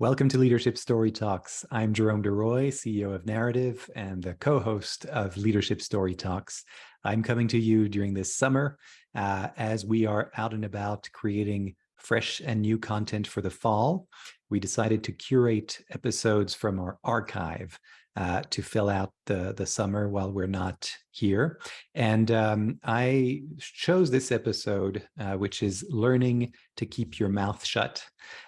Welcome to Leadership Story Talks. I'm Jerome DeRoy, CEO of Narrative and the co-host of Leadership Story Talks. I'm coming to you during this summer as we are out and about creating fresh and new content for the fall. We decided to curate episodes from our archive to fill out the summer while we're not here. And I chose this episode, which is Learning to Keep Your Mouth Shut,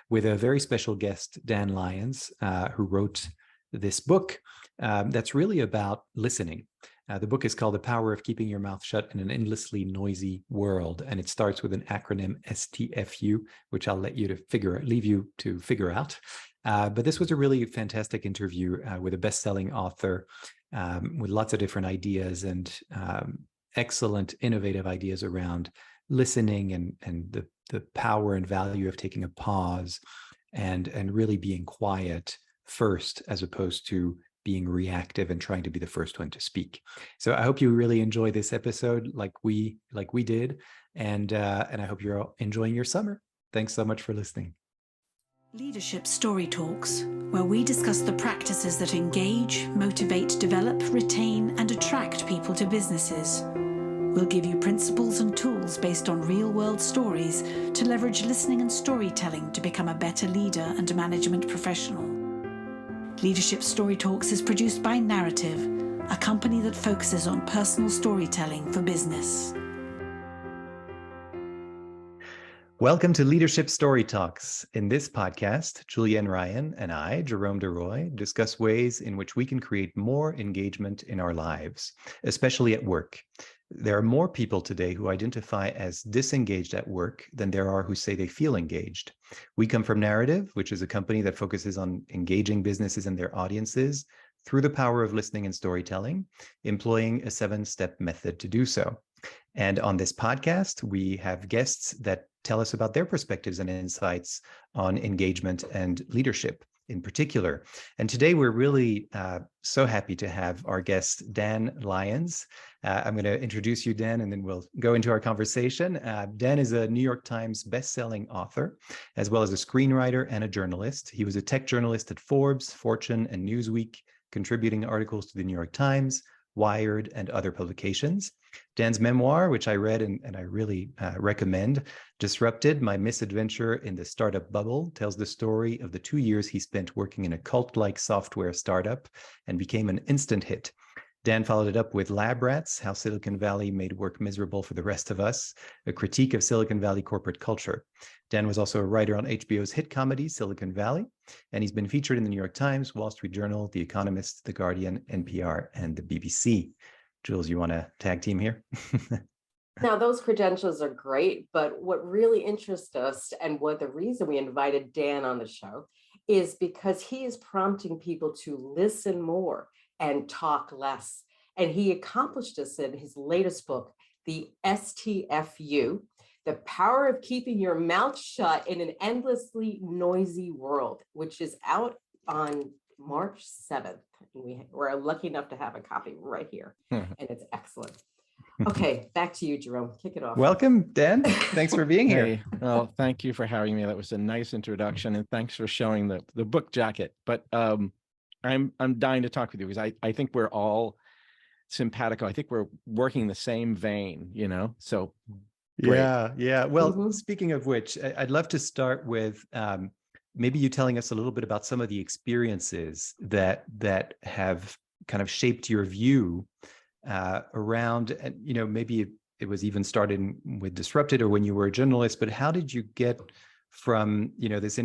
with a very special guest, Dan Lyons, who wrote this book that's really about listening. The book is called The Power of Keeping Your Mouth Shut in an Endlessly Noisy World, and it starts with an acronym STFU, which I'll leave you to figure out. But this was a really fantastic interview with a best-selling author with lots of different ideas and excellent, innovative ideas around listening and the power and value of taking a pause and really being quiet first, as opposed to being reactive and trying to be the first one to speak. So I hope you really enjoy this episode like we did, and I hope you're all enjoying your summer. Thanks so much for listening. Leadership Story Talks, where we discuss the practices that engage, motivate, develop, retain, and attract people to businesses. We'll give you principles and tools based on real-world stories to leverage listening and storytelling to become a better leader and management professional. Leadership Story Talks is produced by Narrative, a company that focuses on personal storytelling for business. Welcome to Leadership Story Talks. In this podcast, Julienne Ryan and I, Jerome DeRoy, discuss ways in which we can create more engagement in our lives, especially at work. There are more people today who identify as disengaged at work than there are who say they feel engaged. We come from Narrative, which is a company that focuses on engaging businesses and their audiences through the power of listening and storytelling, employing a 7-step method to do so. And on this podcast, we have guests that tell us about their perspectives and insights on engagement and leadership in particular. And today we're really so happy to have our guest, Dan Lyons. I'm going to introduce you, Dan, and then we'll go into our conversation. Dan is a New York Times bestselling author, as well as a screenwriter and a journalist. He was a tech journalist at Forbes, Fortune, and Newsweek, contributing articles to the New York Times, Wired, and other publications. Dan's memoir, which I read and I really recommend, Disrupted: My Misadventure in the Startup Bubble, tells the story of the 2 years he spent working in a cult-like software startup and became an instant hit. Dan followed it up with Lab Rats: How Silicon Valley Made Work Miserable for the Rest of Us, a critique of Silicon Valley corporate culture. Dan was also a writer on HBO's hit comedy, Silicon Valley, and he's been featured in the New York Times, Wall Street Journal, The Economist, The Guardian, NPR, and the BBC. Jules, you want to tag team here? Now, those credentials are great, but what really interests us and what the reason we invited Dan on the show is because he is prompting people to listen more and talk less. And he accomplished this in his latest book, The STFU, The Power of Keeping Your Mouth Shut in an Endlessly Noisy World, which is out on March 7th. We're lucky enough to have a copy right here, and it's excellent. Okay, back to you, Jerome. Kick it off. Welcome, Dan. Thanks for being here. Hey, well, thank you for having me. That was a nice introduction, and thanks for showing the book jacket. But I'm dying to talk with you because I think we're all simpatico. I think we're working the same vein, So great. Yeah. Well, Speaking of which, I'd love to start with maybe you telling us a little bit about some of the experiences that have kind of shaped your view around, and maybe it was even started with Disrupted or when you were a journalist, but how did you get from this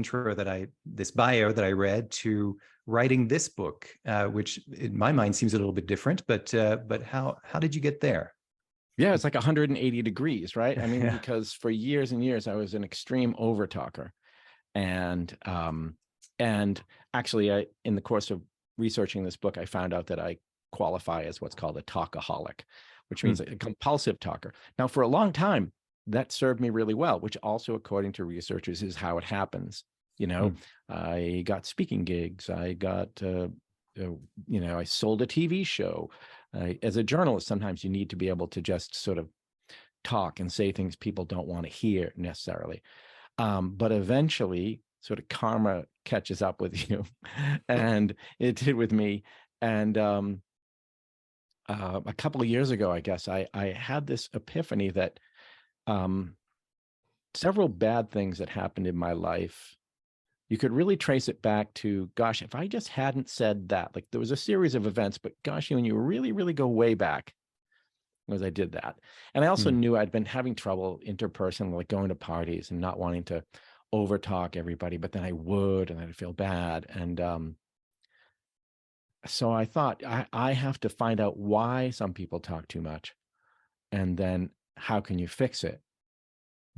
bio that I read to writing this book, which in my mind seems a little bit different, but how did you get there? Yeah, it's like 180 degrees, right? I mean, because for years and years I was an extreme overtalker. And actually, in the course of researching this book, I found out that I qualify as what's called a talkaholic, which means a compulsive talker. Now, for a long time, that served me really well, which also, according to researchers, is how it happens. I got speaking gigs. I got, I sold a TV show. As a journalist, sometimes you need to be able to just sort of talk and say things people don't want to hear necessarily. But eventually, sort of karma catches up with you. And it did with me. And a couple of years ago, I guess, I had this epiphany that several bad things that happened in my life, you could really trace it back to, gosh, if I just hadn't said that, like there was a series of events, but gosh, when you really, really go way back, was I did that. And I also knew I'd been having trouble interpersonally, like going to parties and not wanting to overtalk everybody, but then I would, and I'd feel bad. And so I thought, I have to find out why some people talk too much, and then how can you fix it?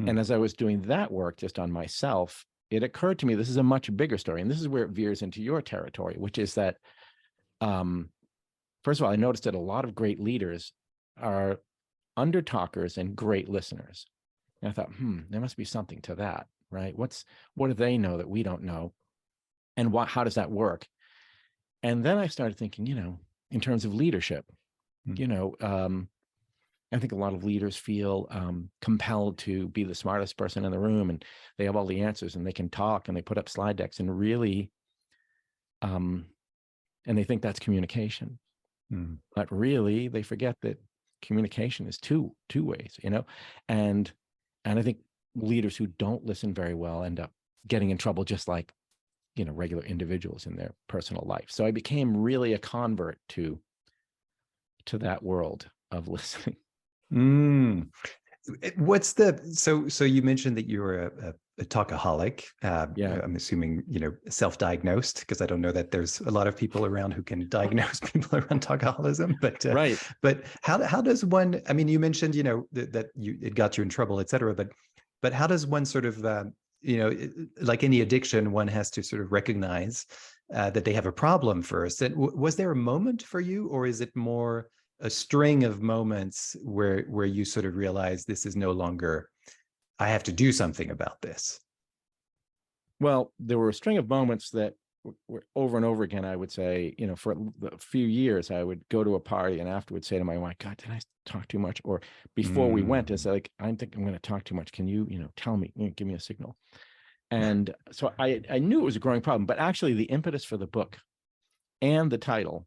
And as I was doing that work just on myself, it occurred to me, this is a much bigger story. And this is where it veers into your territory, which is that, first of all, I noticed that a lot of great leaders are under talkers and great listeners. And I thought, there must be something to that, right? What do they know that we don't know? And how does that work? And then I started thinking, in terms of leadership, I think a lot of leaders feel compelled to be the smartest person in the room, and they have all the answers, and they can talk, and they put up slide decks, and really, and they think that's communication. But really, they forget that communication is two ways, and I think leaders who don't listen very well end up getting in trouble, just like regular individuals in their personal life. So I became really a convert to that world of listening. What's so you mentioned that you were a talkaholic. I'm assuming, self-diagnosed, because I don't know that there's a lot of people around who can diagnose people around talkaholism, but right. But how does one, I mean, you mentioned, that it got you in trouble, et cetera, but how does one sort of, like any addiction, one has to sort of recognize that they have a problem first. And was there a moment for you, or is it more a string of moments where you sort of realize this is no longer, I have to do something about this? Well, there were a string of moments that were over and over again. I would say, for a few years, I would go to a party and afterwards say to my wife, God, did I talk too much? Or before we went, it's like, I think I'm going to talk too much. Can you, tell me, give me a signal. And so I knew it was a growing problem, but actually the impetus for the book and the title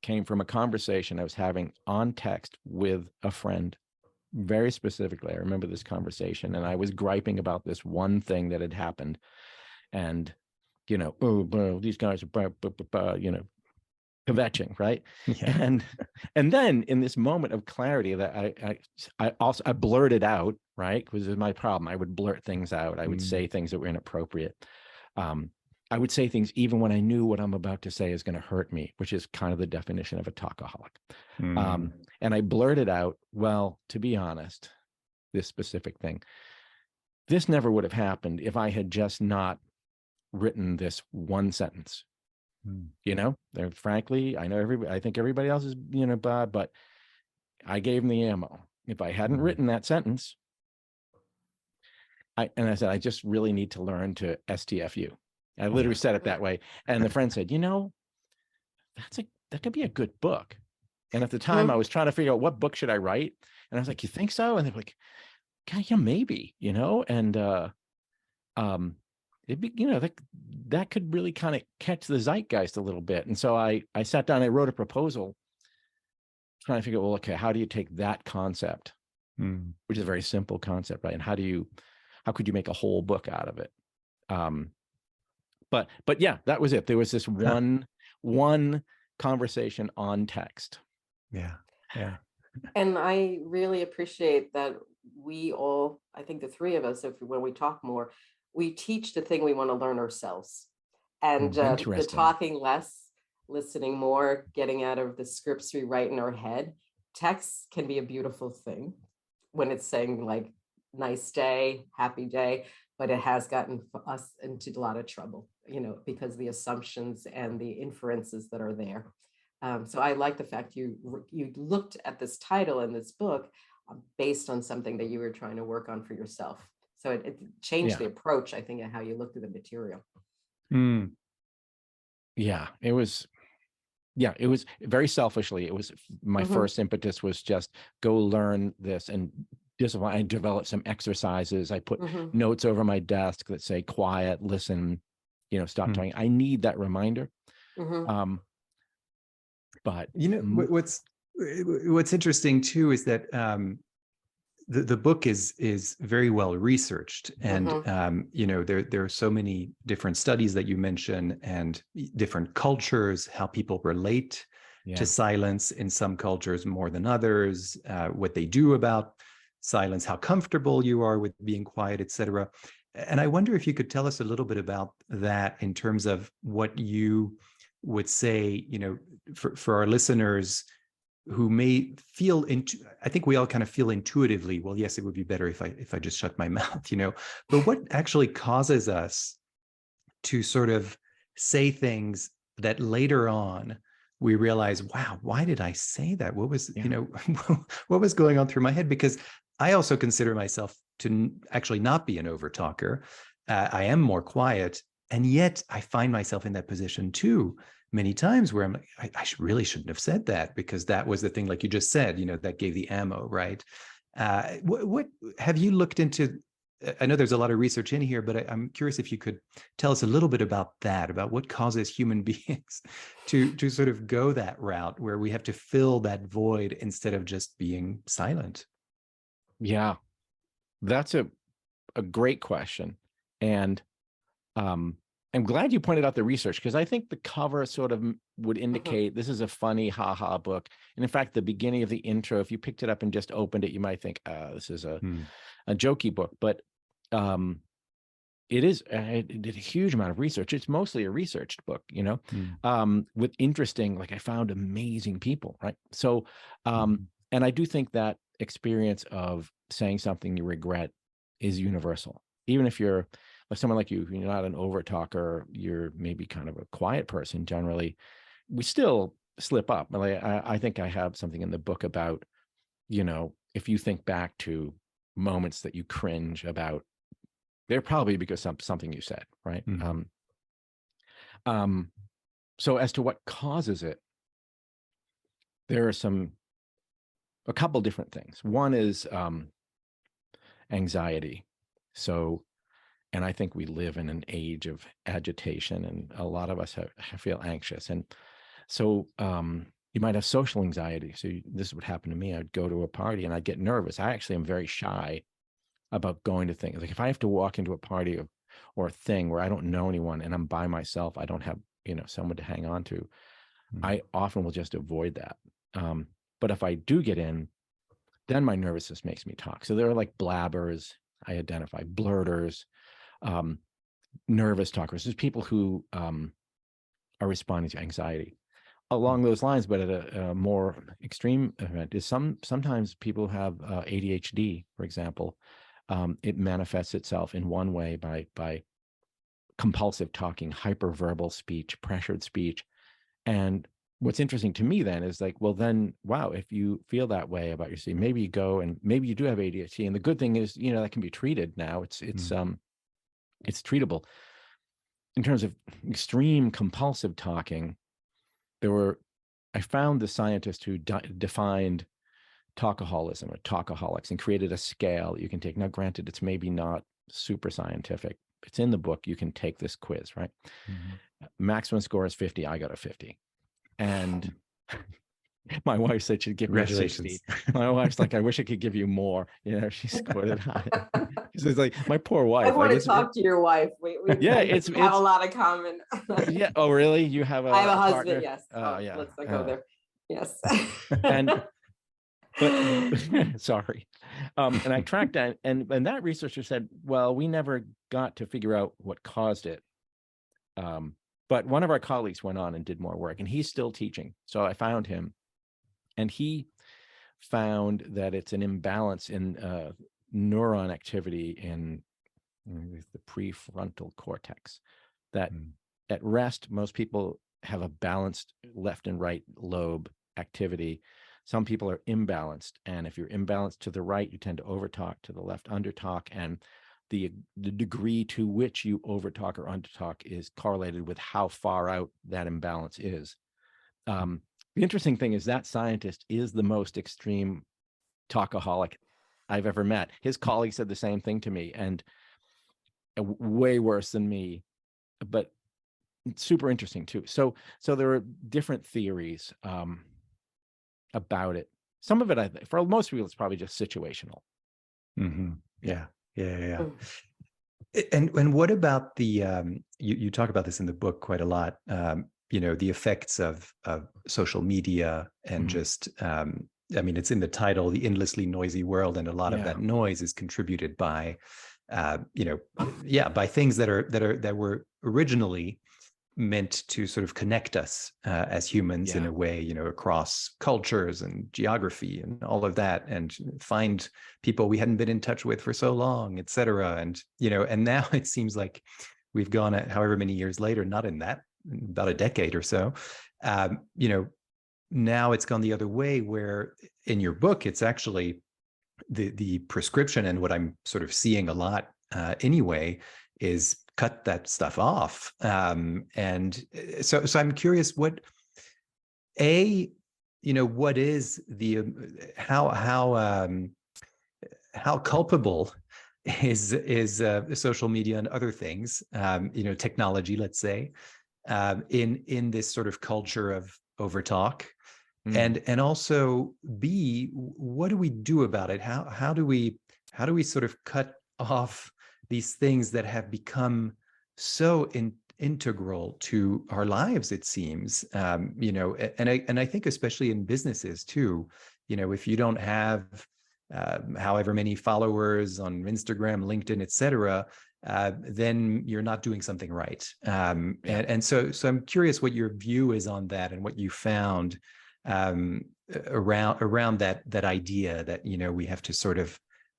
came from a conversation I was having on text with a friend. Very specifically, I remember this conversation, and I was griping about this one thing that had happened. And, these guys are, kvetching, right? Yeah. And then in this moment of clarity that I blurted out, right? Because it was my problem. I would blurt things out. I would say things that were inappropriate. I would say things even when I knew what I'm about to say is going to hurt me, which is kind of the definition of a talkaholic. And I blurted out, well, to be honest, this specific thing, this never would have happened if I had just not written this one sentence. Frankly, I think everybody else is, bad, but I gave them the ammo. If I hadn't written that sentence, I said, I just really need to learn to STFU. I literally said it that way. And the friend said, that could be a good book. And at the time I was trying to figure out what book should I write. And I was like, you think so? And they're like, God, yeah, maybe, and it'd be, that could really kind of catch the zeitgeist a little bit. And so I sat down, I wrote a proposal trying to figure out, well, okay, how do you take that concept, which is a very simple concept, right? And how could you make a whole book out of it? But yeah, that was it. There was this one conversation on text. Yeah. And I really appreciate that we all, I think the three of us, when we talk more, we teach the thing we want to learn ourselves. And the talking less, listening more, getting out of the scripts we write in our head. Text can be a beautiful thing when it's saying like, nice day, happy day, but it has gotten us into a lot of trouble, because the assumptions and the inferences that are there. So I like the fact you looked at this title in this book based on something that you were trying to work on for yourself. So it changed the approach, I think, at how you looked at the material. Yeah, it was very selfishly. It was my first impetus was just go learn this and discipline. I developed some exercises. I put Mhm. notes over my desk that say quiet, listen, stop talking. I need that reminder. Mhm. But what's interesting too is that the book is very well researched, and Mhm. there are so many different studies that you mention, and different cultures, how people relate to silence in some cultures more than others, what they do about silence, how comfortable you are with being quiet, etc. And I wonder if you could tell us a little bit about that in terms of what you would say, for our listeners who may feel I think we all kind of feel intuitively, well, yes, it would be better if I just shut my mouth, but what actually causes us to sort of say things that later on we realize, wow, why did I say that? What was, what was going on through my head? Because I also consider myself to actually not be an overtalker. I am more quiet. And yet I find myself in that position too, many times, where I'm like, I really shouldn't have said that, because that was the thing, like you just said, that gave the ammo, right? What have you looked into? I know there's a lot of research in here, but I'm curious if you could tell us a little bit about that, about what causes human beings to sort of go that route where we have to fill that void instead of just being silent. Yeah, that's a great question. And I'm glad you pointed out the research, because I think the cover sort of would indicate this is a funny haha book. And in fact, the beginning of the intro, if you picked it up and just opened it, you might think, this is a jokey book. But it did a huge amount of research. It's mostly a researched book, with interesting, like I found amazing people, right? So, and I do think that experience of saying something you regret is universal. Even if you're like someone like you're not an over talker, you're maybe kind of a quiet person generally, we still slip up. Like, I think I have something in the book about, if you think back to moments that you cringe about, they're probably because something you said, right? So as to what causes it, there are a couple different things. One is anxiety. So, and I think we live in an age of agitation, and a lot of us feel anxious. And so you might have social anxiety. So this would happen to me. I'd go to a party and I'd get nervous. I actually am very shy about going to things. Like if I have to walk into a party or a thing where I don't know anyone and I'm by myself, I don't have, someone to hang on to, I often will just avoid that. But if I do get in, then my nervousness makes me talk. So there are like blabbers, I identify, blurters, nervous talkers. There's people who are responding to anxiety. Along those lines, but at a more extreme event, is sometimes people have ADHD, for example. It manifests itself in one way by compulsive talking, hyperverbal speech, pressured speech. And what's interesting to me then is like, well, then, wow, if you feel that way about yourself, maybe you go and maybe you do have ADHD. And the good thing is, that can be treated now. It's treatable. In terms of extreme compulsive talking, I found the scientist who defined talkaholism or talkaholics and created a scale you can take. Now, granted, it's maybe not super scientific. It's in the book. You can take this quiz, right? Maximum score is 50. I got a 50. And my wife said she'd give me a 60. My wife's like, I wish I could give you more. She scored it high. She's like, my poor wife. I want to talk to your wife. We have a lot of common. Yeah. Oh, really? You have I have a husband. partner? Yes. Yeah. Let's not go there. Yes. But sorry. And I tracked that, and that researcher said, well, we never got to figure out what caused it. But one of our colleagues went on and did more work, and he's still teaching. So I found him, and he found that it's an imbalance in neuron activity in the prefrontal cortex, that at rest, most people have a balanced left and right lobe activity. Some people are imbalanced. And if you're imbalanced to the right, you tend to overtalk, to the left, undertalk. And the degree to which you overtalk or undertalk is correlated with how far out that imbalance is. The interesting thing is that scientist is the most extreme talkaholic I've ever met. His colleague said the same thing to me, and way worse than me, but it's super interesting too. So there are different theories about it. Some of it, I think, for most people, it's probably just situational. Mm-hmm. Yeah. Mm. And what about the you talk about this in the book quite a lot, the effects of social media and just I mean, it's in the title, the endlessly noisy world, and a lot of that noise is contributed by by things that were originally meant to sort of connect us as humans in a way, across cultures and geography and all of that, and find people we hadn't been in touch with for so long, et cetera. And, and now it seems like we've gone however many years later, not in that, about a decade or so, now it's gone the other way, where in your book, it's actually the prescription, and what I'm sort of seeing a lot anyway, is cut that stuff off. And so I'm curious, what is the how culpable is social media and other things, technology, let's say, in this sort of culture of overtalk, and also B, what do we do about it? How do we sort of cut off these things that have become so integral to our lives, it seems, and I think especially in businesses too, if you don't have however many followers on Instagram, LinkedIn, et cetera, then you're not doing something right. And so I'm curious what your view is on that, and what you found around that idea that, we have to sort of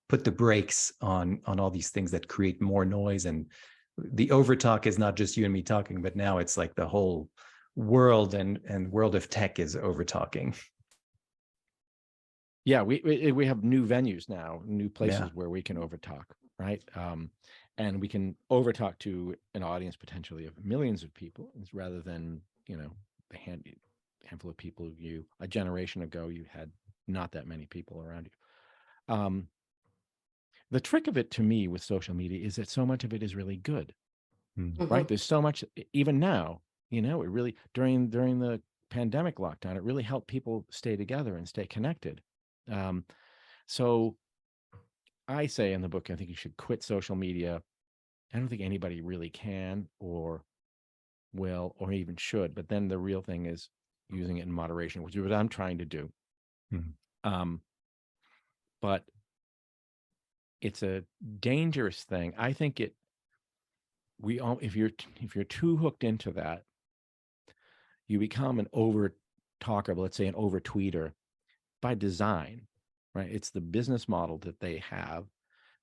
put the brakes on all these things that create more noise. And the overtalk is not just you and me talking, but now it's like the whole world and world of tech is overtalking. Yeah, we have new venues now, new places where we can overtalk, right? And we can overtalk to an audience potentially of millions of people, rather than, the handful of people a generation ago, you had not that many people around you. The trick of it to me with social media is that so much of it is really good, right? There's so much, even now, it really, during the pandemic lockdown, it really helped people stay together and stay connected. So I say in the book, I think you should quit social media. I don't think anybody really can or will or even should, but then the real thing is using it in moderation, which is what I'm trying to do. But it's a dangerous thing. I think if you're too hooked into that, you become an over talker, let's say an over tweeter, by design, right? It's the business model that they have,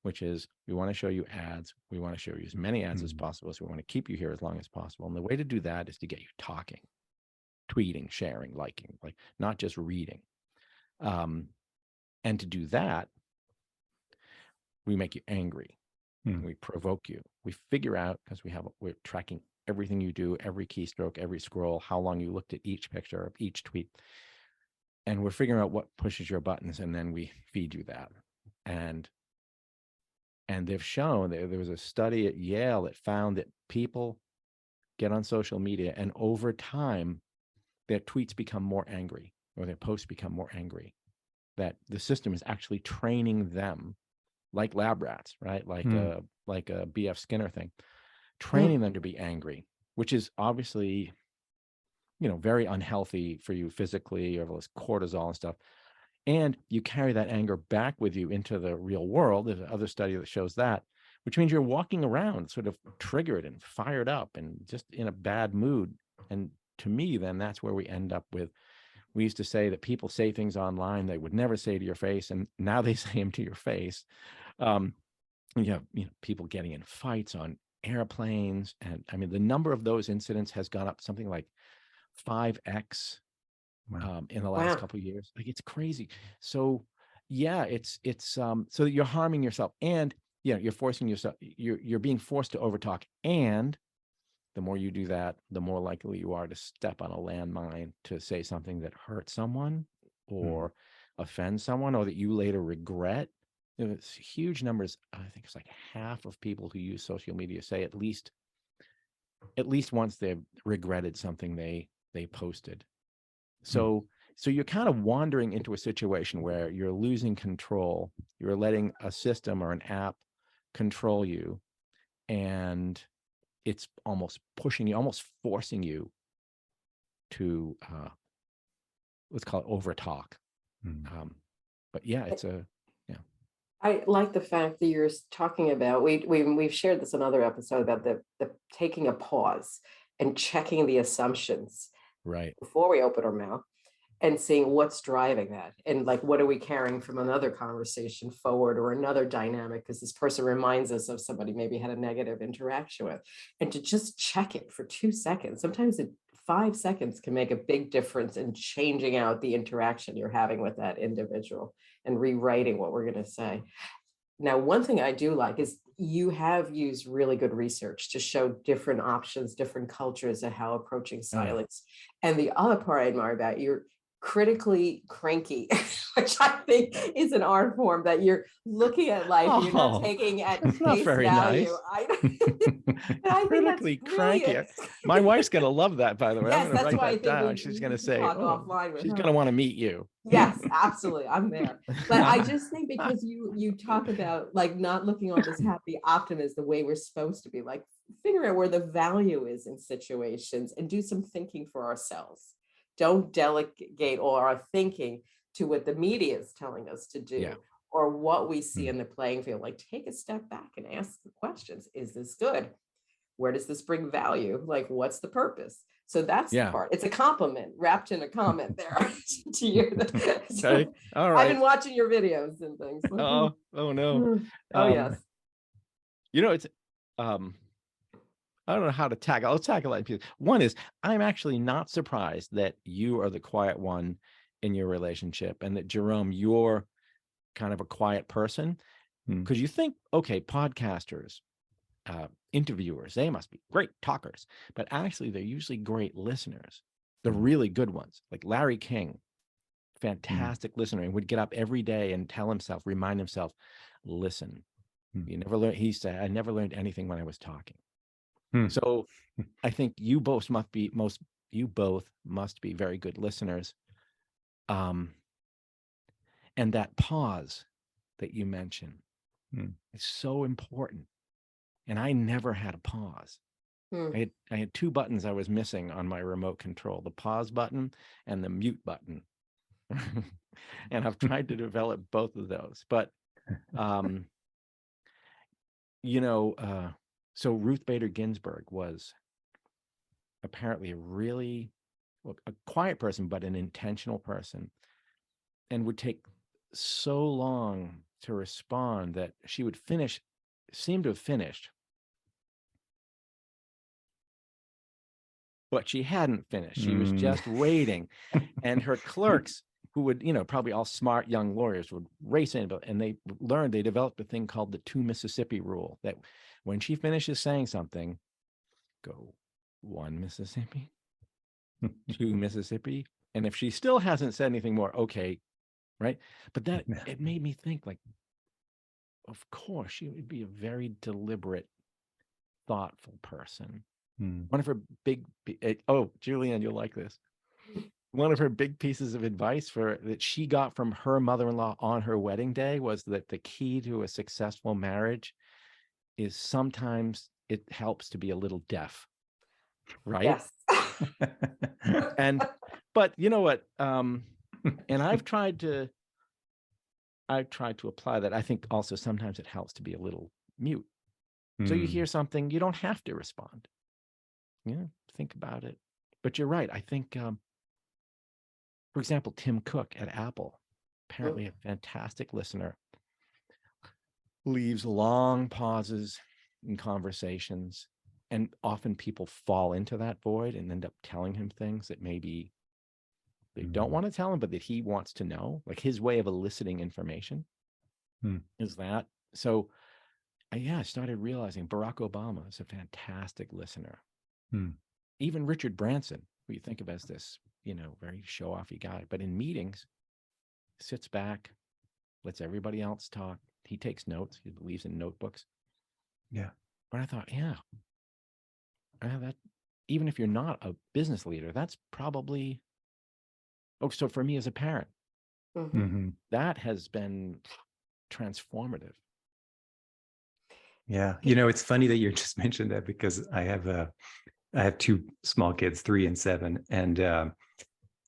which is, we want to show you ads. We want to show you as many ads as possible. So we want to keep you here as long as possible. And the way to do that is to get you talking, tweeting, sharing, liking, like not just reading. And to do that, we make you angry. We provoke you. We figure out, because we're tracking everything you do, every keystroke, every scroll, how long you looked at each picture of each tweet. And we're figuring out what pushes your buttons, and then we feed you that. And they've shown, there was a study at Yale that found that people get on social media, and over time, their tweets become more angry, or their posts become more angry. That the system is actually training them, like lab rats, right? Like a B.F. Skinner thing, training them to be angry, which is obviously, very unhealthy for you physically, or less cortisol and stuff. And you carry that anger back with you into the real world. There's another study that shows that, which means you're walking around sort of triggered and fired up and just in a bad mood. And to me, then that's where we end up with, we used to say that people say things online they would never say to your face, and now they say them to your face. You have people getting in fights on airplanes, and I mean the number of those incidents has gone up something like 5x in the last couple of years. Like, it's crazy. So yeah, it's so that you're harming yourself, and you're forcing yourself. You're being forced to overtalk, and the more you do that, the more likely you are to step on a landmine, to say something that hurts someone or offends someone, or that you later regret. it's huge numbers. I think it's like half of people who use social media say at least once they've regretted something they posted. So you're kind of wandering into a situation where you're losing control. You're letting a system or an app control you, and it's almost pushing you, almost forcing you to let's call it over talk. But yeah, I like the fact that you're talking about, we've shared this in another episode about the taking a pause and checking the assumptions right before we open our mouth and seeing what's driving that. And like, what are we carrying from another conversation forward or another dynamic? Because this person reminds us of somebody maybe had a negative interaction with, and to just check it for 2 seconds. Sometimes 5 seconds can make a big difference in changing out the interaction you're having with that individual and rewriting what we're going to say. Now, one thing I do like is you have used really good research to show different options, different cultures of how approaching silence. And the other part I admire about you're critically cranky, which I think is an art form, that you're looking at life and you're not taking at face value. I critically cranky. My wife's going to love that, by the way. Yes, I'm going to write that down. She's going to say, offline with she's her. going to want to meet you. Yes, absolutely. I'm there. But I just think because you talk about like not looking on this happy optimism the way we're supposed to be, like figure out where the value is in situations and do some thinking for ourselves. Don't delegate all our thinking to what the media is telling us to do or what we see in the playing field. Like take a step back and ask the questions. Is this good? Where does this bring value? Like, what's the purpose? So that's the part. It's a compliment wrapped in a comment there to you. So, okay. All right. I've been watching your videos and things. Oh no. Yes. You know, it's I don't know how to tackle. I'll tackle it. One is, I'm actually not surprised that you are the quiet one in your relationship, and that Jerome, you're kind of a quiet person, because you think, okay, podcasters, interviewers, they must be great talkers, but actually they're usually great listeners. The really good ones, like Larry King, fantastic listener, and would get up every day and remind himself, listen, you never learn. He said, I never learned anything when I was talking. So I think you both must be very good listeners. And that pause that you mentioned is so important. And I never had a pause. I had 2 buttons I was missing on my remote control, the pause button and the mute button. And I've tried to develop both of those. But, so Ruth Bader Ginsburg was apparently a quiet person, but an intentional person, and would take so long to respond that she would seem to have finished, but she hadn't finished. She was just waiting. And her clerks, who would, probably all smart young lawyers, would race in, and they developed a thing called the 2 Mississippi rule, that when she finishes saying something, go 1 Mississippi, 2 Mississippi. And if she still hasn't said anything more, okay, right? But that, it made me think, like, of course, she would be a very deliberate, thoughtful person. One of her Julienne, you'll like this. One of her big pieces of advice that she got from her mother-in-law on her wedding day was that the key to a successful marriage is sometimes it helps to be a little deaf, right? Yes. But you know what? And I've tried to apply that. I think also sometimes it helps to be a little mute. So you hear something, you don't have to respond. Think about it. But you're right. I think, for example, Tim Cook at Apple, apparently a fantastic listener, leaves long pauses in conversations, and often people fall into that void and end up telling him things that maybe they don't want to tell him, but that he wants to know. Like, his way of eliciting information is that. So I started realizing Barack Obama is a fantastic listener. Even Richard Branson, who you think of as this, very show-offy guy, but in meetings, sits back, lets everybody else talk. he takes notes. He believes in notebooks. Yeah. But I thought, yeah, that even if you're not a business leader, that's probably, so for me as a parent, that has been transformative. Yeah. It's funny that you just mentioned that, because I have two small kids, 3 and 7.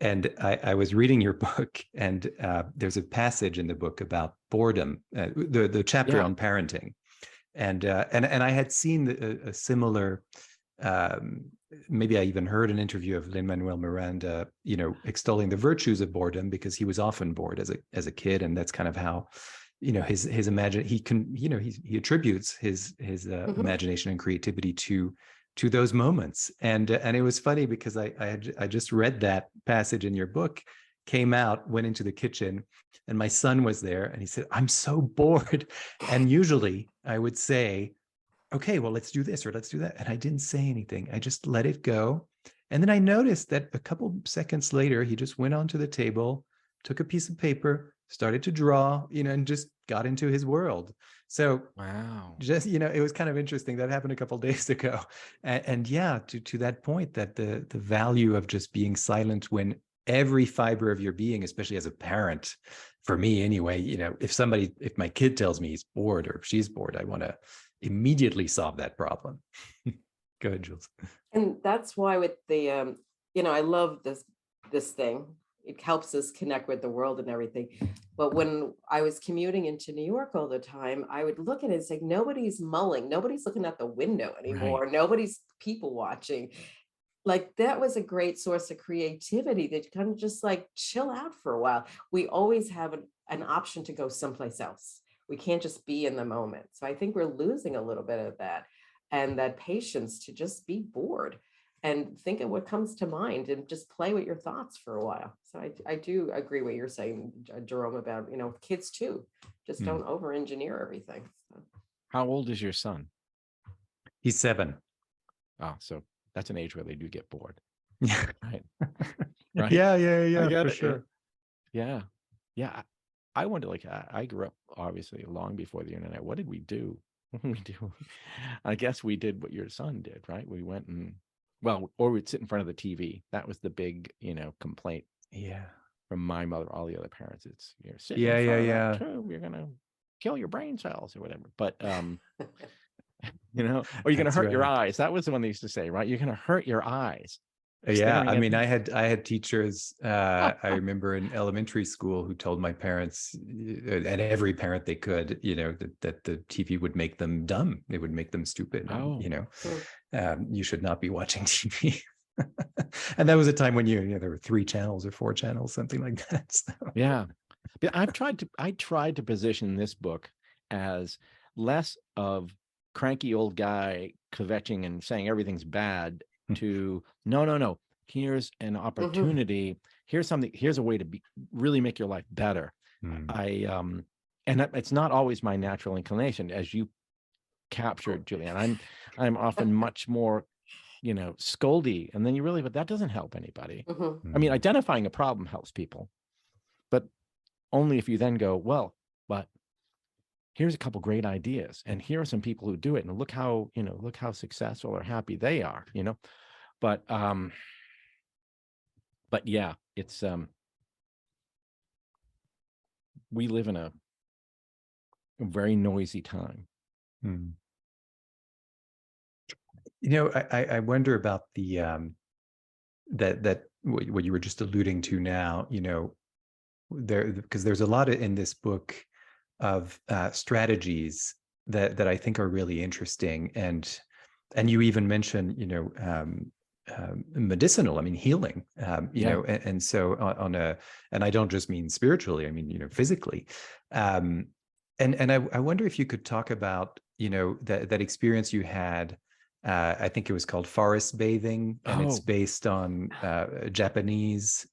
And I was reading your book, and there's a passage in the book about boredom, the chapter on parenting. And I had seen a similar, maybe I even heard an interview of Lin-Manuel Miranda, extolling the virtues of boredom, because he was often bored as a kid, and that's kind of how, his imagine he attributes his imagination and creativity to those moments. And it was funny because I just read that passage in your book, came out, went into the kitchen, and my son was there, and he said, "I'm so bored." And usually I would say, "Okay, well, let's do this or let's do that." And I didn't say anything. I just let it go. And then I noticed that a couple seconds later, he just went onto the table, took a piece of paper, started to draw, and just got into his world. So wow, just, it was kind of interesting. That happened a couple of days ago. And yeah, to that point, that the value of just being silent when every fiber of your being, especially as a parent, for me anyway, if my kid tells me he's bored or she's bored, I want to immediately solve that problem. Go ahead, Jules. And that's why with the, I love this thing. It helps us connect with the world and everything. But when I was commuting into New York all the time, I would look at it and say, nobody's mulling, nobody's looking out the window anymore, right. Nobody's people watching. Like, that was a great source of creativity that kind of just like chill out for a while. We always have an option to go someplace else. We can't just be in the moment. So I think we're losing a little bit of that, and that patience to just be bored and think of what comes to mind and just play with your thoughts for a while. So I do agree what you're saying, Jerome, about, kids too, just don't over-engineer everything. So. How old is your son? He's 7. Oh, so that's an age where they do get bored. Yeah. Right. Right. Yeah, for sure. Yeah. Yeah. I wonder, like, I grew up obviously long before the internet. What did we do? I guess we did what your son did, right? We went and, or we'd sit in front of the TV. That was the big, complaint. Yeah. From my mother, all the other parents. It's, you're sitting Yeah, in front of yeah. that tube, you're gonna kill your brain cells or whatever. But or you're gonna hurt your eyes. That was the one they used to say, right? You're gonna hurt your eyes. Yeah, I mean, I had teachers, I remember in elementary school, who told my parents, and every parent they could, that the TV would make them dumb. It would make them stupid. Oh. You should not be watching TV. And that was a time when there were 3 channels or 4 channels, something like that. So. Yeah. But I tried to position this book as less of cranky old guy kvetching and saying everything's bad to no. Here's an opportunity. Here's a way to really make your life better. And it's not always my natural inclination, as you captured, Julienne. I'm often much more, scoldy, and then but that doesn't help anybody. I mean, identifying a problem helps people, but only if you then go, well, but here's a couple great ideas, and here are some people who do it, and look how successful or happy they are, But yeah, it's we live in a very noisy time. I wonder about the that what you were just alluding to now, because there's a lot in this book of strategies that I think are really interesting, and you even mentioned medicinal, I mean, healing, and so and I don't just mean spiritually, I mean physically, and I wonder if you could talk about that experience you had. I think it was called forest bathing, and it's based on Japanese.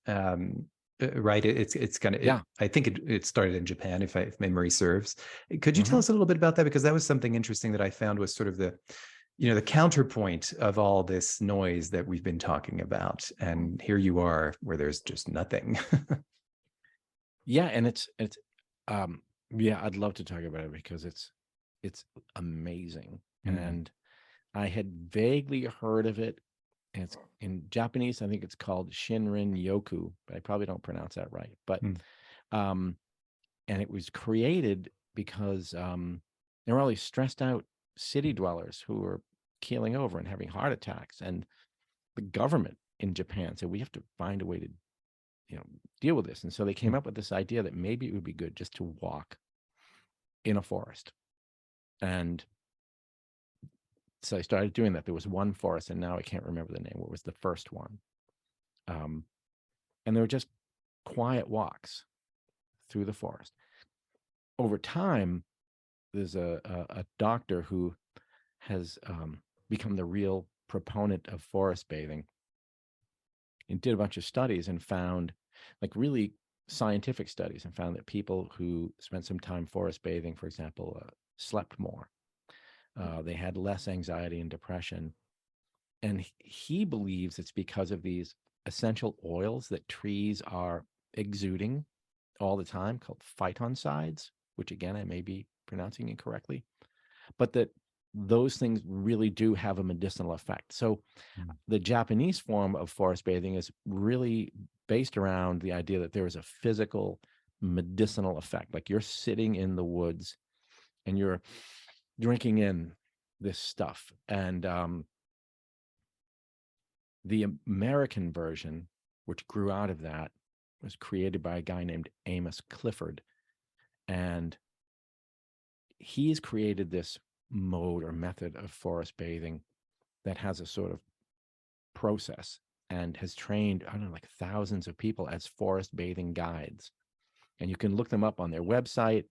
Right, it's kind of, I think it started in Japan, if memory serves. Could you tell us a little bit about that? Because that was something interesting that I found was sort of the counterpoint of all this noise that we've been talking about, and here you are where there's just nothing. Yeah, and it's Yeah, I'd love to talk about it because it's amazing. And I had vaguely heard of it. And it's in Japanese, I think it's called Shinrin Yoku, but I probably don't pronounce that right. But and it was created because there were all these stressed out city dwellers who were keeling over and having heart attacks. And the government in Japan said, we have to find a way to, deal with this. And so they came up with this idea that maybe it would be good just to walk in a forest. And so I started doing that. There was one forest, and now I can't remember the name. What was the first one? And they were just quiet walks through the forest. Over time, there's a doctor who has become the real proponent of forest bathing and did a bunch of studies and found, like, really scientific studies, and found that people who spent some time forest bathing, for example, slept more. They had less anxiety and depression. And he believes it's because of these essential oils that trees are exuding all the time, called phytoncides, which, again, I may be pronouncing incorrectly, but that those things really do have a medicinal effect. So the Japanese form of forest bathing is really based around the idea that there is a physical medicinal effect. Like, you're sitting in the woods and you're drinking in this stuff. And the American version, which grew out of that, was created by a guy named Amos Clifford. And he's created this mode or method of forest bathing that has a sort of process, and has trained, I don't know, like thousands of people as forest bathing guides. And you can look them up on their website.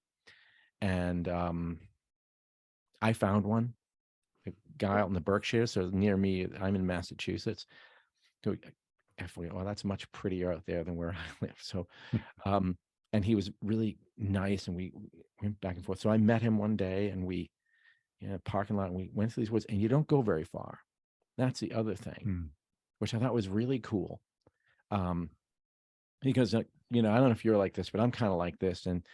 And I found one, a guy out in the Berkshires, so near me. I'm in Massachusetts. So well, that's much prettier out there than where I live. So, and he was really nice, and we went back and forth. So I met him one day, and we, parking lot, and we went through these woods, and you don't go very far. That's the other thing, which I thought was really cool. Because, I don't know if you're like this, but I'm kind of like this. And,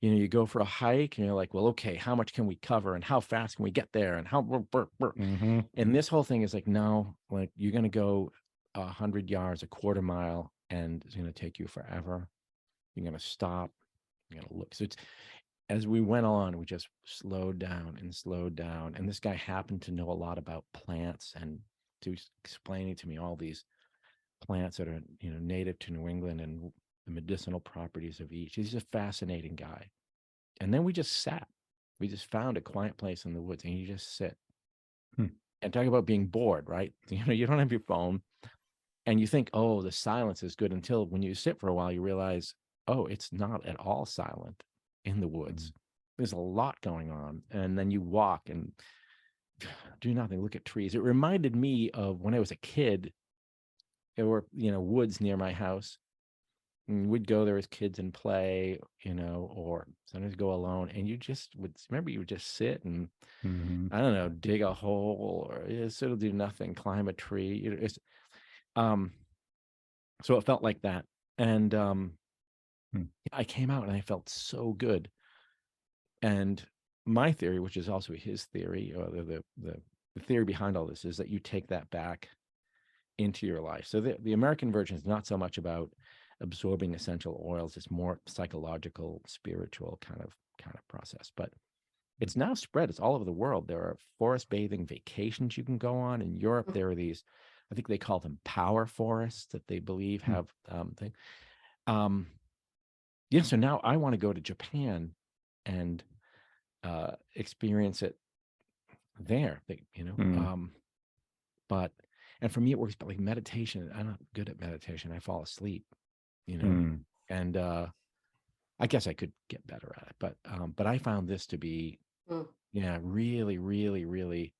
you go for a hike and you're like, well, okay, how much can we cover and how fast can we get there? And how, and this whole thing is like, no, like, you're going to go 100 yards, a quarter mile, and it's going to take you forever. You're going to stop, you're going to look. So it's, as we went on, we just slowed down and slowed down. And this guy happened to know a lot about plants, and he was explaining to me all these plants that are, native to New England and the medicinal properties of each. He's a fascinating guy. And then we just sat. We just found a quiet place in the woods, and you just sit. And talk about being bored, right? You don't have your phone, and you think, oh, the silence is good, until when you sit for a while, you realize, oh, it's not at all silent in the woods. There's a lot going on. And then you walk and do nothing, look at trees. It reminded me of when I was a kid. There were, woods near my house. And we'd go there as kids and play, or sometimes go alone. And you just would just sit and, I don't know, dig a hole, or sort of do nothing, climb a tree. So it felt like that. And I came out and I felt so good. And my theory, which is also his theory, or the theory behind all this, is that you take that back into your life. So the American version is not so much about absorbing essential oils. It's more psychological, spiritual kind of process. But it's now spread. It's all over the world. There are forest bathing vacations you can go on. In Europe, there are these, I think they call them power forests, that they believe have thing. So now I want to go to Japan and experience it there. But and for me, it works. But like meditation, I'm not good at meditation. I fall asleep, and I guess I could get better at it. But I found this to be, really, really, really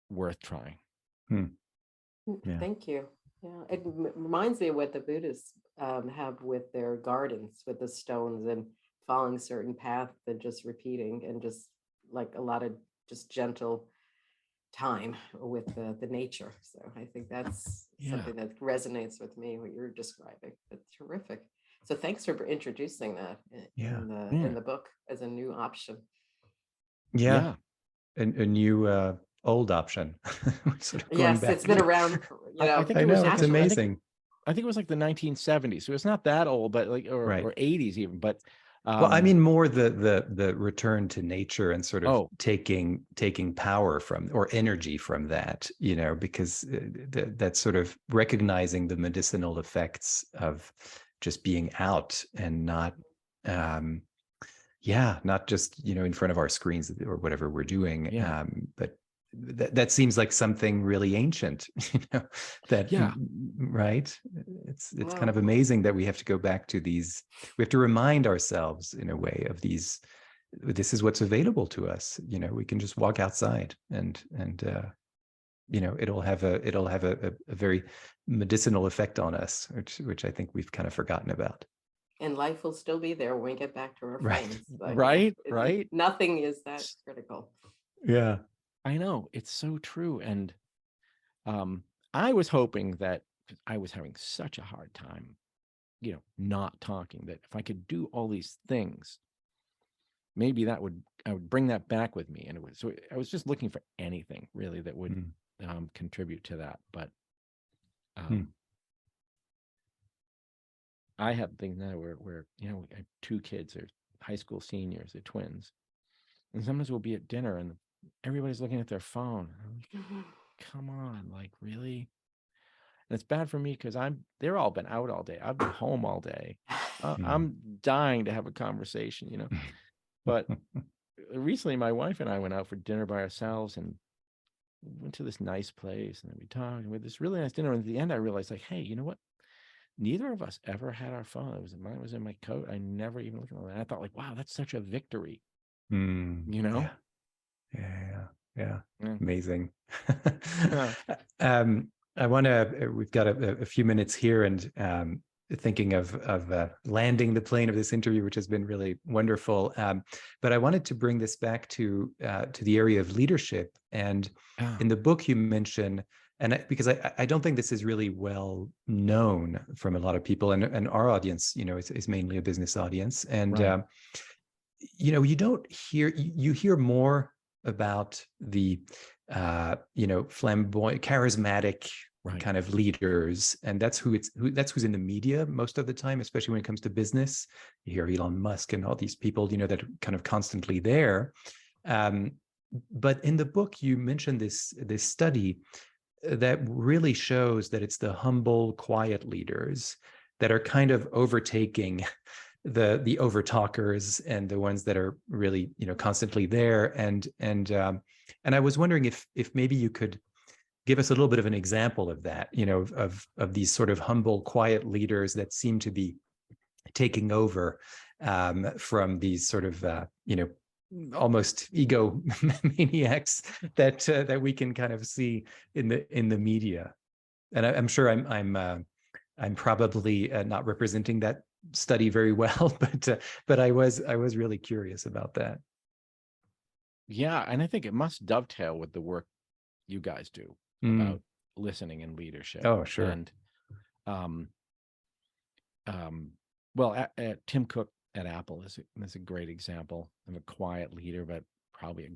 worth trying. Yeah. Thank you. Yeah, it reminds me of what the Buddhists have with their gardens, with the stones and following certain paths and just repeating, and just like a lot of just gentle time with the nature. So I think that's something that resonates with me, what you're describing. It's terrific. So thanks for introducing that Yeah. in the book as a new option. Yeah. A new old option. Sort of going Yes, back. it's been around, I think I it was know, it's actually, amazing. I think it was like the 1970s. So it's not that old, but like, Right. or 80s even. But Well, I mean more the return to nature and sort of oh, taking power from, or energy from that, because that's sort of recognizing the medicinal effects of just being out and not not just in front of our screens or whatever we're doing. yeah. But that seems like something really ancient, that Yeah. right. It's kind Wow. of amazing that we have to go back to these. We have to remind ourselves in a way of these. This is what's available to us. We can just walk outside and it'll have a very medicinal effect on us, which I think we've kind of forgotten about. And life will still be there when we get back to our Right. phones. But, Right. nothing is that critical. Yeah. I know, it's so true. And I was hoping that, 'cause I was having such a hard time, not talking, that if I could do all these things, maybe I would bring that back with me. And so I was just looking for anything really that would contribute to that. But I have things now where I have 2 kids, they're high school seniors, they're twins, and sometimes we'll be at dinner and everybody's looking at their phone. I'm like, come on, like, really? And it's bad for me because they're all been out all day. I've been home all day. I'm dying to have a conversation, But recently my wife and I went out for dinner by ourselves and went to this nice place, and then we talked, and we had this really nice dinner. And at the end, I realized, like, hey, you know what? Neither of us ever had our phone. Mine was in my coat. I never even looked at it. And I thought, like, wow, that's such a victory. Yeah. Amazing. I want to. We've got a few minutes here, and thinking of landing the plane of this interview, which has been really wonderful. But I wanted to bring this back to the area of leadership. And in the book, you mention, and because I don't think this is really well known from a lot of people, and our audience, is mainly a business audience, and right. you don't hear, you hear more about the flamboyant, charismatic kind of leaders, and that's who's in the media most of the time, especially when it comes to business. You hear Elon Musk and all these people, that are kind of constantly there. But in the book, you mentioned this study that really shows that it's the humble, quiet leaders that are kind of overtaking the over talkers and the ones that are really constantly there. And I was wondering if maybe you could give us a little bit of an example of that, of these sort of humble, quiet leaders that seem to be taking over from these sort of almost ego maniacs that we can kind of see in the media. And I'm sure I'm probably not representing that study very well, but I was really curious about that. Yeah, and I think it must dovetail with the work you guys do about listening and leadership. Oh, sure. And well, Tim Cook at Apple is a great example of a quiet leader, but probably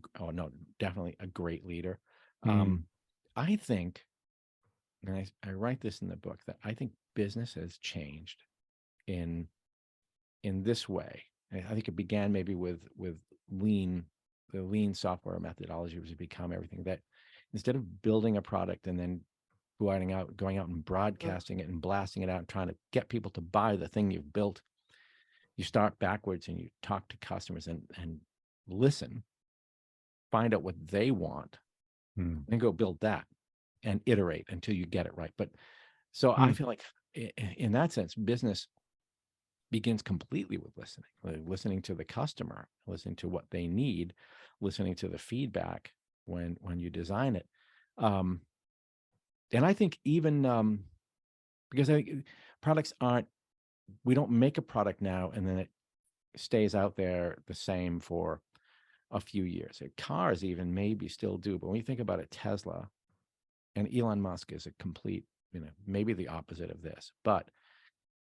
definitely a great leader. I think, and I write this in the book, that I think business has changed in this way. I think it began maybe with lean, the lean software methodology, which has become everything, that instead of building a product and then going out and broadcasting it and blasting it out and trying to get people to buy the thing you've built, you start backwards and you talk to customers and listen, find out what they want, and go build that and iterate until you get it right. But so I feel like in that sense, business begins completely with listening to the customer, listening to what they need, listening to the feedback when you design it. And I think even because I think products we don't make a product now and then it stays out there the same for a few years. Cars even maybe still do, but when you think about it, Tesla and Elon Musk is a complete, maybe the opposite of this, but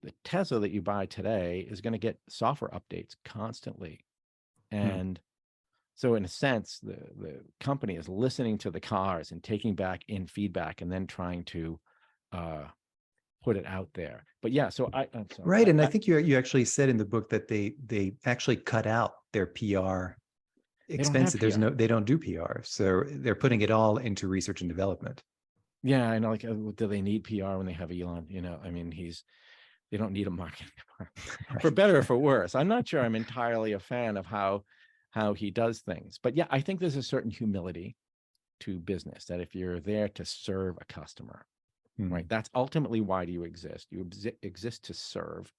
the Tesla that you buy today is going to get software updates constantly. And so in a sense, the company is listening to the cars and taking back in feedback and then trying to put it out there. But yeah, so I'm sorry. Right. And I think you actually said in the book that they actually cut out their PR expenses. They don't do PR. So they're putting it all into research and development. Yeah, I know. Like, do they need PR when they have Elon? I mean, they don't need a marketing department, for better or for worse. I'm not sure I'm entirely a fan of how he does things. But yeah, I think there's a certain humility to business, that if you're there to serve a customer, right? That's ultimately why do you exist? You exist to serve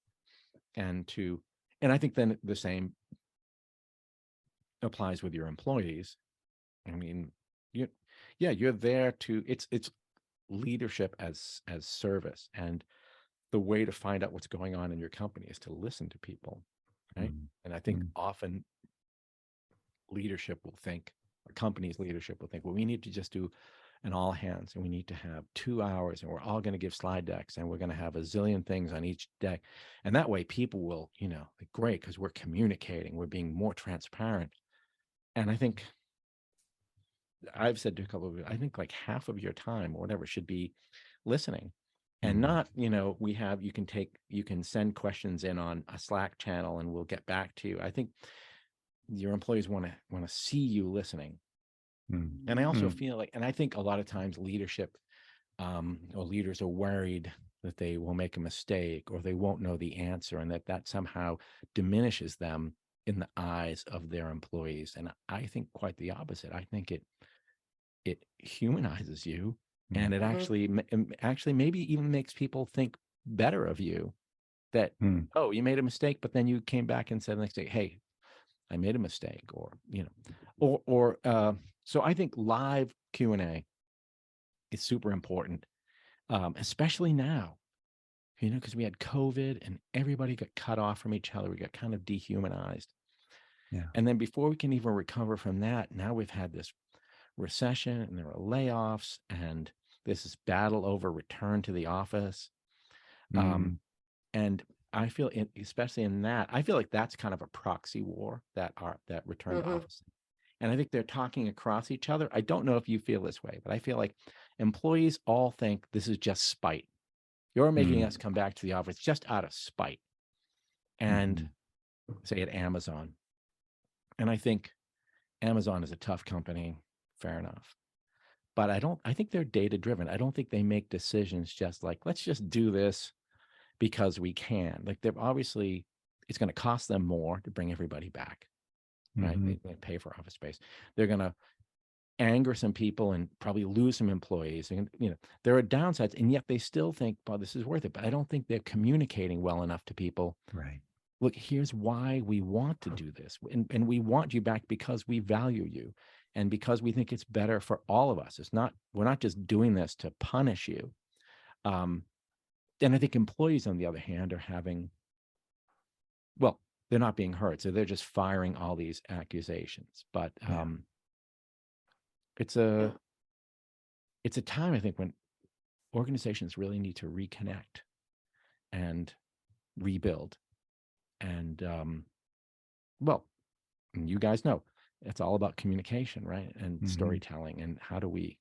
and I think then the same applies with your employees. I mean, you're there to, it's leadership as service, and the way to find out what's going on in your company is to listen to people, right? And I think often leadership will think, or companies leadership will think, well, we need to just do an all hands, and we need to have 2 hours, and we're all going to give slide decks, and we're going to have a zillion things on each deck, and that way people will, like, great, because we're communicating, we're being more transparent. And I think I've said to a couple of you, I think like half of your time or whatever should be listening, and not, you can send questions in on a Slack channel and we'll get back to you. I think your employees want to see you listening. And I also feel like, and I think a lot of times leadership or leaders are worried that they will make a mistake or they won't know the answer, and that somehow diminishes them in the eyes of their employees. And I think quite the opposite. I think it humanizes you, and it actually maybe even makes people think better of you, that, oh, you made a mistake, but then you came back and said the next day, hey, I made a mistake, or, so I think live Q&A is super important, especially now, because we had COVID and everybody got cut off from each other. We got kind of dehumanized. Yeah. And then before we can even recover from that, now we've had this recession, and there are layoffs, and this is battle over return to the office. And I feel, especially in that, I feel like that's kind of a proxy war, that return to office. And I think they're talking across each other. I don't know if you feel this way, but I feel like employees all think this is just spite. You're making us come back to the office just out of spite. And say at Amazon. And I think Amazon is a tough company, fair enough. But I think they're data driven. I don't think they make decisions just like, let's just do this because we can. Like, they're obviously, it's going to cost them more to bring everybody back, right? They pay for office space. They're going to anger some people and probably lose some employees. And, there are downsides, and yet they still think, well, this is worth it. But I don't think they're communicating well enough to people. Right. Look, here's why we want to do this. And we want you back because we value you, and because we think it's better for all of us. We're not just doing this to punish you. And I think employees, on the other hand, are they're not being heard. So they're just firing all these accusations. But it's a time, I think, when organizations really need to reconnect and rebuild. And you guys know, it's all about communication, right? And storytelling, and how do we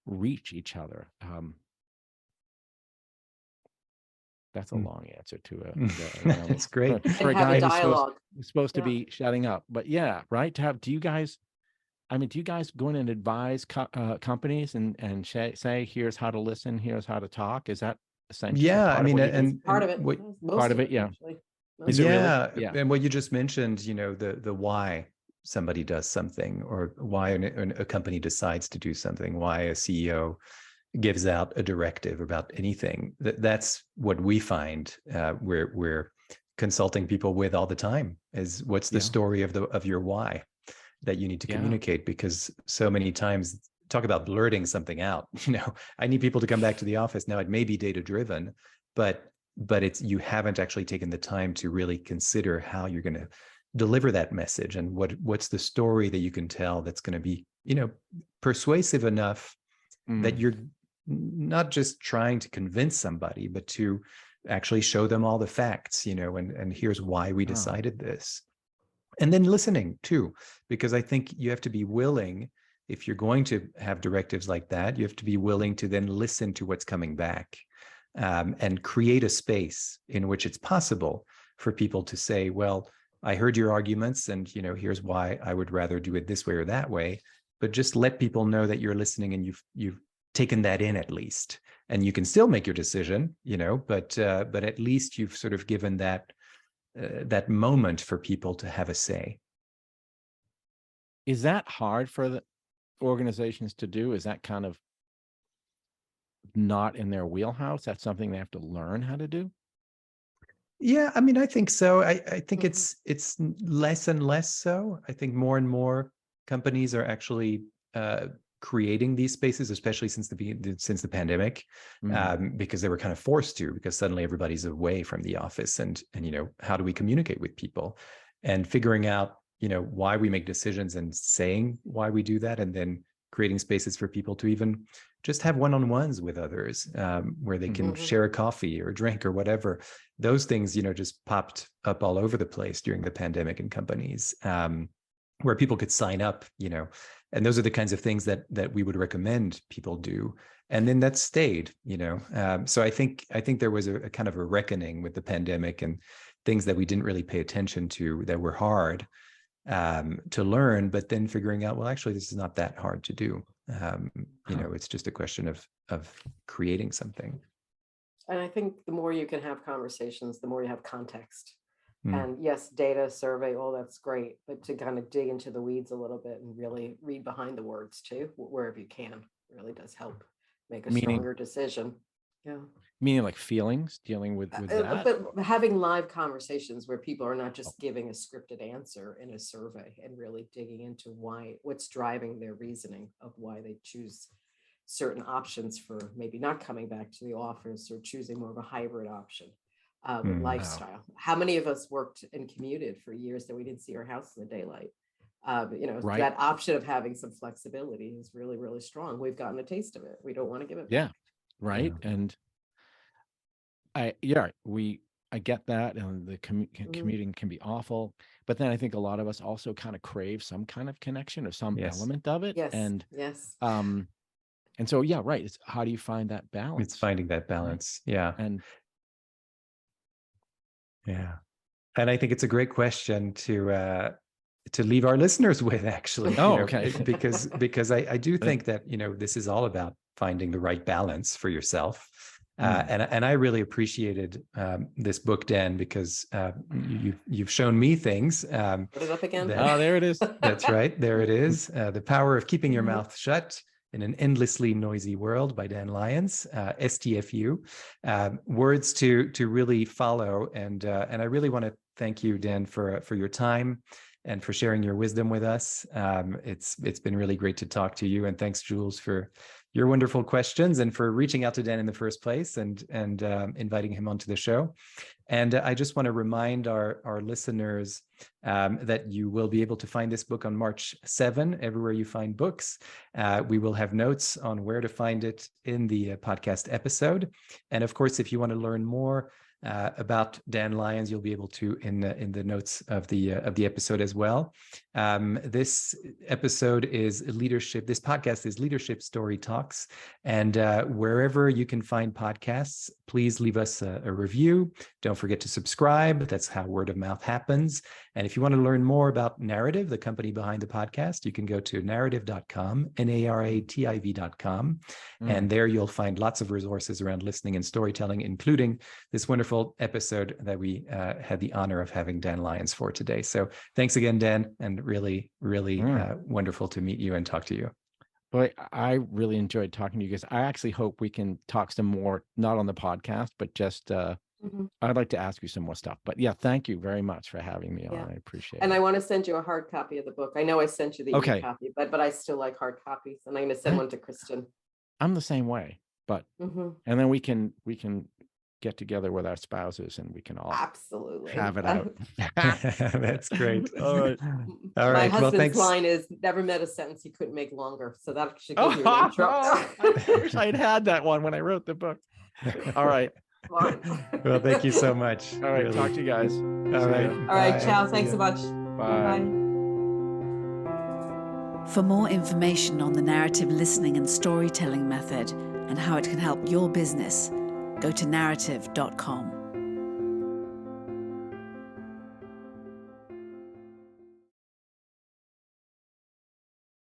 reach each other? That's a long answer to That's great. For a guy who's supposed to be shutting up. But yeah, right? Do you guys go in and advise companies and say, here's how to listen, here's how to talk? Is that essentially? Yeah, I mean, and part of it. Part of it, yeah. Is it really? Yeah. And what you just mentioned, the why somebody does something, or why a company decides to do something, why a CEO gives out a directive about anything. That's what we find we're consulting people with all the time, is what's the story of your why that you need to communicate. Because so many times, talk about blurting something out, I need people to come back to the office. Now, it may be data driven, but it's, you haven't actually taken the time to really consider how you're going to deliver that message, and what's the story that you can tell that's going to be, persuasive enough that you're not just trying to convince somebody, but to actually show them all the facts, and here's why we decided this. And then listening too, because I think you have to be willing, if you're going to have directives like that, you have to be willing to then listen to what's coming back, and create a space in which it's possible for people to say, well, I heard your arguments, and here's why I would rather do it this way or that way. But just let people know that you're listening and you've taken that in at least. And you can still make your decision, but at least you've sort of given that moment for people to have a say. Is that hard for the organizations to do? Is that kind of not in their wheelhouse? That's something they have to learn how to do? Yeah, I mean, I think so. I think it's less and less so. I think more and more companies are actually creating these spaces, especially since the pandemic, because they were kind of forced to, because suddenly everybody's away from the office, and how do we communicate with people, and figuring out why we make decisions and saying why we do that, and then creating spaces for people to even just have one-on-ones with others, where they can share a coffee or a drink or whatever. Those things, just popped up all over the place during the pandemic in companies, where people could sign up, and those are the kinds of things that we would recommend people do. And then that stayed, so I think there was a kind of a reckoning with the pandemic and things that we didn't really pay attention to that were hard to learn, but then figuring out, well, actually, this is not that hard to do. It's just a question of creating something. And I think the more you can have conversations, the more you have context. And yes, data, survey, all that's great, but to kind of dig into the weeds a little bit and really read behind the words too, wherever you can, really does help make a stronger decision. Yeah. Meaning like feelings, dealing with that? But having live conversations where people are not just giving a scripted answer in a survey, and really digging into what's driving their reasoning of why they choose certain options for maybe not coming back to the office, or choosing more of a hybrid option. Lifestyle. How many of us worked and commuted for years that we didn't see our house in the daylight? Right. That option of having some flexibility is really, really strong. We've gotten a taste of it. We don't want to give it back. Right. Yeah. And I get that, and the commuting can be awful, but then I think a lot of us also kind of crave some kind of connection or some element of it. Yes. And and so right. It's how do you find that balance? It's finding that balance. Right? Yeah. And I think it's a great question to leave our listeners with, actually. Okay. Because I do think that this is all about finding the right balance for yourself. And I really appreciated this book, Dan, because you've shown me things. Put it up again. There it is. That's right. There it is. The Power of Keeping Your Mouth Shut in an Endlessly Noisy World by Dan Lyons, STFU. Words to really follow. And I really want to thank you, Dan, for your time and for sharing your wisdom with us. It's been really great to talk to you. And thanks, Jules, for your wonderful questions and for reaching out to Dan in the first place and inviting him onto the show. And I just want to remind our listeners that you will be able to find this book on March 7, everywhere you find books. We will have notes on where to find it in the podcast episode. And of course, if you want to learn more about Dan Lyons, you'll be able to in the notes of the episode as well. This episode is leadership. This podcast is Leadership Story Talks, and wherever you can find podcasts, please leave us a review. Don't forget to subscribe. That's how word of mouth happens. And if you want to learn more about Narrative, the company behind the podcast, you can go to narrative.com, NARATIV.com, and there you'll find lots of resources around listening and storytelling, including this wonderful episode that we had the honor of having Dan Lyons for today. So thanks again, Dan, and really, really wonderful to meet you and talk to you. Boy, I really enjoyed talking to you guys. I actually hope we can talk some more, not on the podcast, but just I'd like to ask you some more stuff. But yeah, thank you very much for having me on. I appreciate it. And I want to send you a hard copy of the book. I know I sent you the e-copy, but I still like hard copies, and I'm going to send one to Kristen. I'm the same way, but and then we can get together with our spouses and we can all absolutely have it out. That's great. All right. My husband's line is, never met a sentence he couldn't make longer. So that should give you an intro. I wish I'd had that one when I wrote the book. All right. Come on. Well, thank you so much. All right, really. talk to you guys. All right. All right, Bye. ciao. See Thanks ya. so much. Bye. Bye. For more information on the narrative listening and storytelling method and how it can help your business, go to narrative.com.